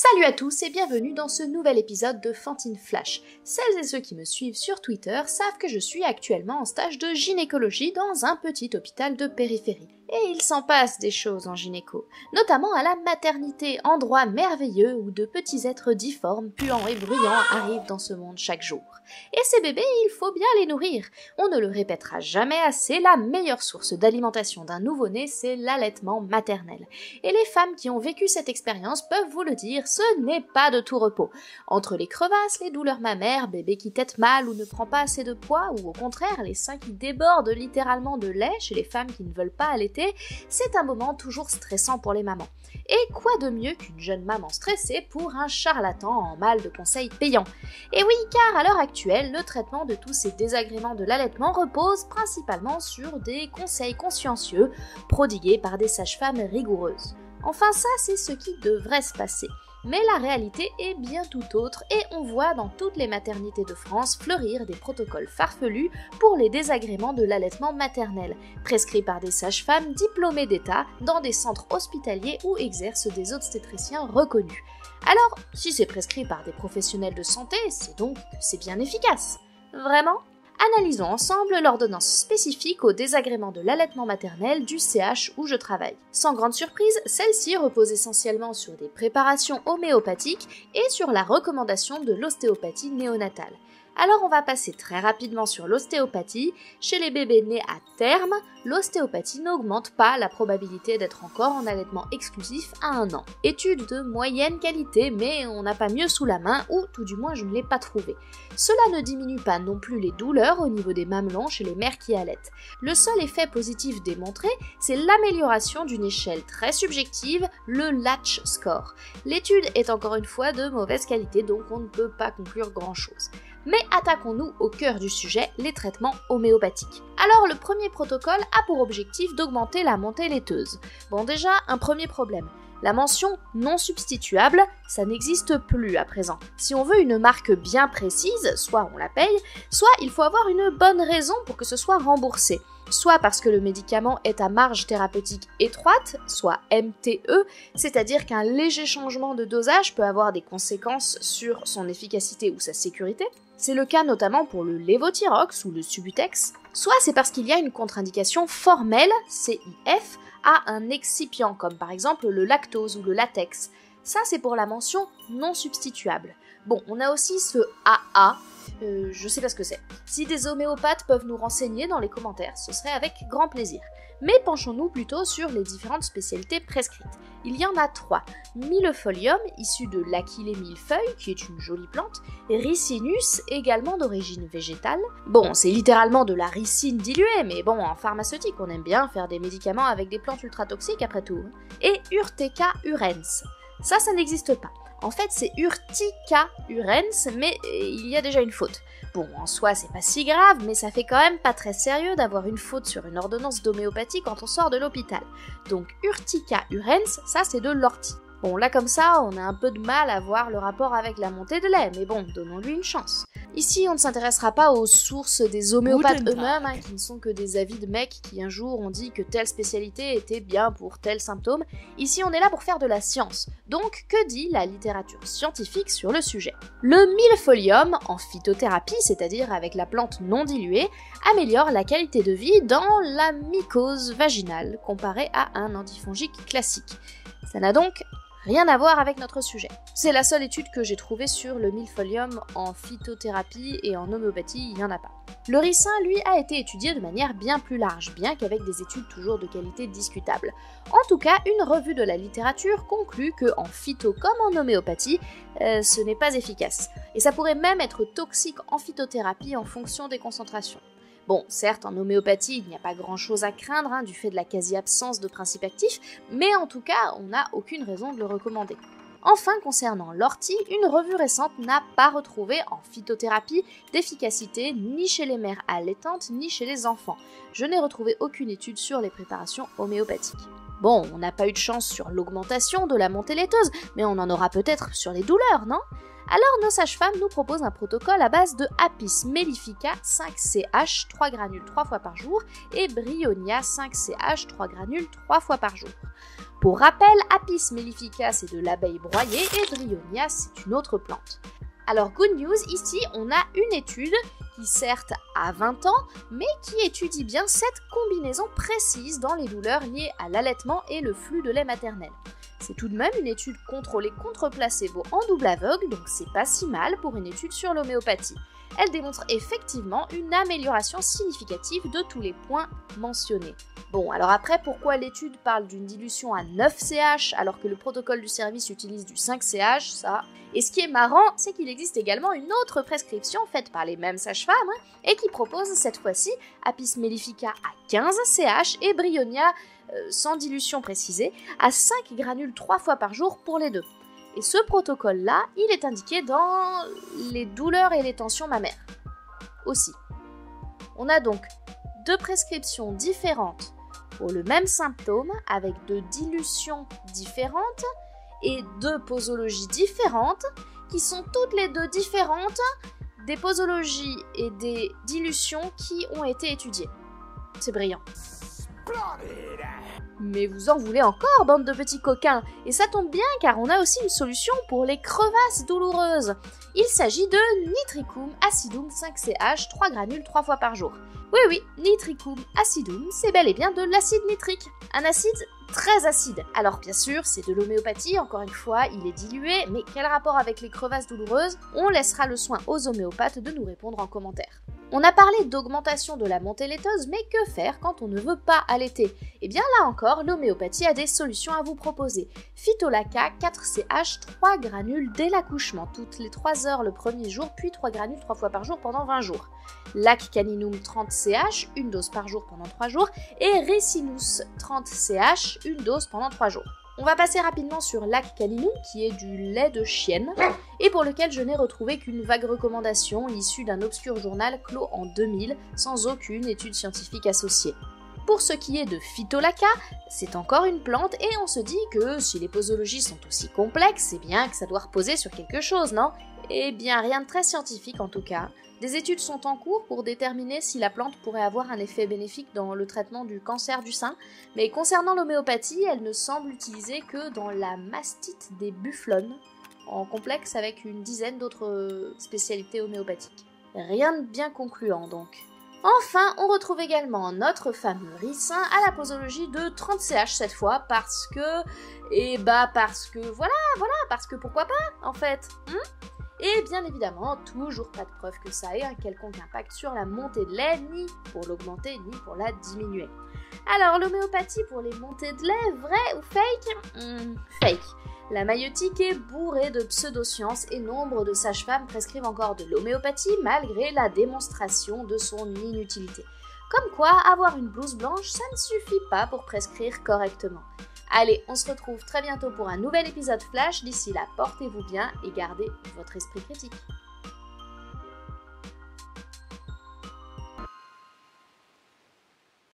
Salut à tous et bienvenue dans ce nouvel épisode de Fantine Flash. Celles et ceux qui me suivent sur Twitter savent que je suis actuellement en stage de gynécologie dans un petit hôpital de périphérie. Et il s'en passe des choses en gynéco, notamment à la maternité, endroit merveilleux où de petits êtres difformes, puants et bruyants arrivent dans ce monde chaque jour. Et ces bébés, il faut bien les nourrir. On ne le répétera jamais assez, la meilleure source d'alimentation d'un nouveau-né, c'est l'allaitement maternel. Et les femmes qui ont vécu cette expérience peuvent vous le dire, ce n'est pas de tout repos. Entre les crevasses, les douleurs mammaires, bébé qui tète mal ou ne prend pas assez de poids, ou au contraire, les seins qui débordent littéralement de lait chez les femmes qui ne veulent pas allaiter, c'est un moment toujours stressant pour les mamans. Et quoi de mieux qu'une jeune maman stressée pour un charlatan en mal de conseils payants? Et oui, car à l'heure actuelle, le traitement de tous ces désagréments de l'allaitement repose principalement sur des conseils consciencieux prodigués par des sages-femmes rigoureuses. Enfin ça, c'est ce qui devrait se passer. Mais la réalité est bien tout autre et on voit dans toutes les maternités de France fleurir des protocoles farfelus pour les désagréments de l'allaitement maternel, prescrits par des sages-femmes diplômées d'État dans des centres hospitaliers où exercent des obstétriciens reconnus. Alors, si c'est prescrit par des professionnels de santé, c'est donc que c'est bien efficace. Vraiment ? Analysons ensemble l'ordonnance spécifique au désagrément de l'allaitement maternel du CH où je travaille. Sans grande surprise, celle-ci repose essentiellement sur des préparations homéopathiques et sur la recommandation de l'ostéopathie néonatale. Alors on va passer très rapidement sur l'ostéopathie. Chez les bébés nés à terme, l'ostéopathie n'augmente pas la probabilité d'être encore en allaitement exclusif à 1 an. Étude de moyenne qualité, mais on n'a pas mieux sous la main, ou tout du moins je ne l'ai pas trouvé. Cela ne diminue pas non plus les douleurs au niveau des mamelons chez les mères qui allaitent. Le seul effet positif démontré, c'est l'amélioration d'une échelle très subjective, le Latch Score. L'étude est encore une fois de mauvaise qualité, donc on ne peut pas conclure grand-chose. Mais attaquons-nous au cœur du sujet, les traitements homéopathiques. Alors le premier protocole a pour objectif d'augmenter la montée laiteuse. Bon déjà, un premier problème. La mention non substituable, ça n'existe plus à présent. Si on veut une marque bien précise, soit on la paye, soit il faut avoir une bonne raison pour que ce soit remboursé. Soit parce que le médicament est à marge thérapeutique étroite, soit MTE, c'est-à-dire qu'un léger changement de dosage peut avoir des conséquences sur son efficacité ou sa sécurité. C'est le cas notamment pour le lévothyrox ou le Subutex. Soit c'est parce qu'il y a une contre-indication formelle, CIF, à un excipient, comme par exemple le lactose ou le latex. Ça, c'est pour la mention non substituable. Bon, on a aussi ce AA, je sais pas ce que c'est. Si des homéopathes peuvent nous renseigner dans les commentaires, ce serait avec grand plaisir. Mais penchons-nous plutôt sur les différentes spécialités prescrites. Il y en a 3. Millefolium, issu de l'Achillée millefeuille, qui est une jolie plante, Ricinus, également d'origine végétale. Bon, c'est littéralement de la ricine diluée, mais bon, en pharmaceutique, on aime bien faire des médicaments avec des plantes ultra toxiques après tout. Et Urteca urens. Ça n'existe pas. En fait, c'est Urtica urens, mais il y a déjà une faute. Bon, en soi, c'est pas si grave, mais ça fait quand même pas très sérieux d'avoir une faute sur une ordonnance d'homéopathie quand on sort de l'hôpital. Donc, Urtica urens, ça c'est de l'ortie. Bon, là comme ça, on a un peu de mal à voir le rapport avec la montée de lait, mais bon, donnons-lui une chance. Ici, on ne s'intéressera pas aux sources des homéopathes eux-mêmes, qui ne sont que des avis de mecs qui un jour ont dit que telle spécialité était bien pour tel symptôme. Ici, on est là pour faire de la science. Donc, que dit la littérature scientifique sur le sujet? Le millefolium, en phytothérapie, c'est-à-dire avec la plante non diluée, améliore la qualité de vie dans la mycose vaginale, comparée à un antifongique classique. Ça n'a donc rien à voir avec notre sujet. C'est la seule étude que j'ai trouvée sur le millefolium en phytothérapie et en homéopathie, il n'y en a pas. Le ricin, lui, a été étudié de manière bien plus large, bien qu'avec des études toujours de qualité discutable. En tout cas, une revue de la littérature conclut que en phyto comme en homéopathie, ce n'est pas efficace. Et ça pourrait même être toxique en phytothérapie en fonction des concentrations. Bon, certes, en homéopathie, il n'y a pas grand-chose à craindre du fait de la quasi-absence de principes actifs, mais en tout cas, on n'a aucune raison de le recommander. Enfin, concernant l'ortie, une revue récente n'a pas retrouvé en phytothérapie d'efficacité ni chez les mères allaitantes ni chez les enfants. Je n'ai retrouvé aucune étude sur les préparations homéopathiques. Bon, on n'a pas eu de chance sur l'augmentation de la montée laiteuse, mais on en aura peut-être sur les douleurs, non ? Alors nos sages-femmes nous proposent un protocole à base de Apis mellifica 5CH 3 granules 3 fois par jour et Bryonia 5CH 3 granules 3 fois par jour. Pour rappel, Apis mellifica c'est de l'abeille broyée et Bryonia c'est une autre plante. Alors good news, ici on a une étude qui certes a 20 ans, mais qui étudie bien cette combinaison précise dans les douleurs liées à l'allaitement et le flux de lait maternel. C'est tout de même une étude contrôlée contre placebo en double aveugle, donc c'est pas si mal pour une étude sur l'homéopathie. Elle démontre effectivement une amélioration significative de tous les points mentionnés. Bon, alors après, pourquoi l'étude parle d'une dilution à 9CH alors que le protocole du service utilise du 5CH, ça. Et ce qui est marrant, c'est qu'il existe également une autre prescription faite par les mêmes sages-femmes et qui propose cette fois-ci Apis mellifica à 15CH et Bryonia, sans dilution précisée, à 5 granules 3 fois par jour pour les deux. Et ce protocole-là, il est indiqué dans les douleurs et les tensions mammaires aussi. On a donc deux prescriptions différentes pour le même symptôme avec deux dilutions différentes et deux posologies différentes qui sont toutes les deux différentes des posologies et des dilutions qui ont été étudiées. C'est brillant. Mais vous en voulez encore, bande de petits coquins. Et ça tombe bien car on a aussi une solution pour les crevasses douloureuses. Il s'agit de Nitricum acidum 5CH 3 granules 3 fois par jour. Oui, Nitricum acidum, c'est bel et bien de l'acide nitrique. Un acide très acide. Alors bien sûr, c'est de l'homéopathie, encore une fois, il est dilué, mais quel rapport avec les crevasses douloureuses? On laissera le soin aux homéopathes de nous répondre en commentaire. On a parlé d'augmentation de la montée laiteuse, mais que faire quand on ne veut pas allaiter? Eh bien là encore, l'homéopathie a des solutions à vous proposer. Phytolacca 4CH 3 granules dès l'accouchement, toutes les 3 heures le premier jour, puis 3 granules 3 fois par jour pendant 20 jours. Lac caninum 30CH, une dose par jour pendant 3 jours, et Ricinus 30CH, une dose pendant 3 jours. On va passer rapidement sur Lac caninum, qui est du lait de chienne, et pour lequel je n'ai retrouvé qu'une vague recommandation issue d'un obscur journal clos en 2000, sans aucune étude scientifique associée. Pour ce qui est de Phytolacca, c'est encore une plante et on se dit que si les posologies sont aussi complexes, c'est bien que ça doit reposer sur quelque chose, non? Eh bien rien de très scientifique en tout cas. Des études sont en cours pour déterminer si la plante pourrait avoir un effet bénéfique dans le traitement du cancer du sein, mais concernant l'homéopathie, elle ne semble utilisée que dans la mastite des bufflones, en complexe avec une dizaine d'autres spécialités homéopathiques. Rien de bien concluant donc. Enfin, on retrouve également notre fameux ricin à la posologie de 30CH cette fois, parce que pourquoi pas, en fait. Et bien évidemment, toujours pas de preuve que ça ait un quelconque impact sur la montée de lait, ni pour l'augmenter, ni pour la diminuer. Alors, l'homéopathie pour les montées de lait, vrai ou fake? Fake. La maïeutique est bourrée de pseudosciences et nombre de sages-femmes prescrivent encore de l'homéopathie malgré la démonstration de son inutilité. Comme quoi, avoir une blouse blanche, ça ne suffit pas pour prescrire correctement. Allez, on se retrouve très bientôt pour un nouvel épisode Flash. D'ici là, portez-vous bien et gardez votre esprit critique.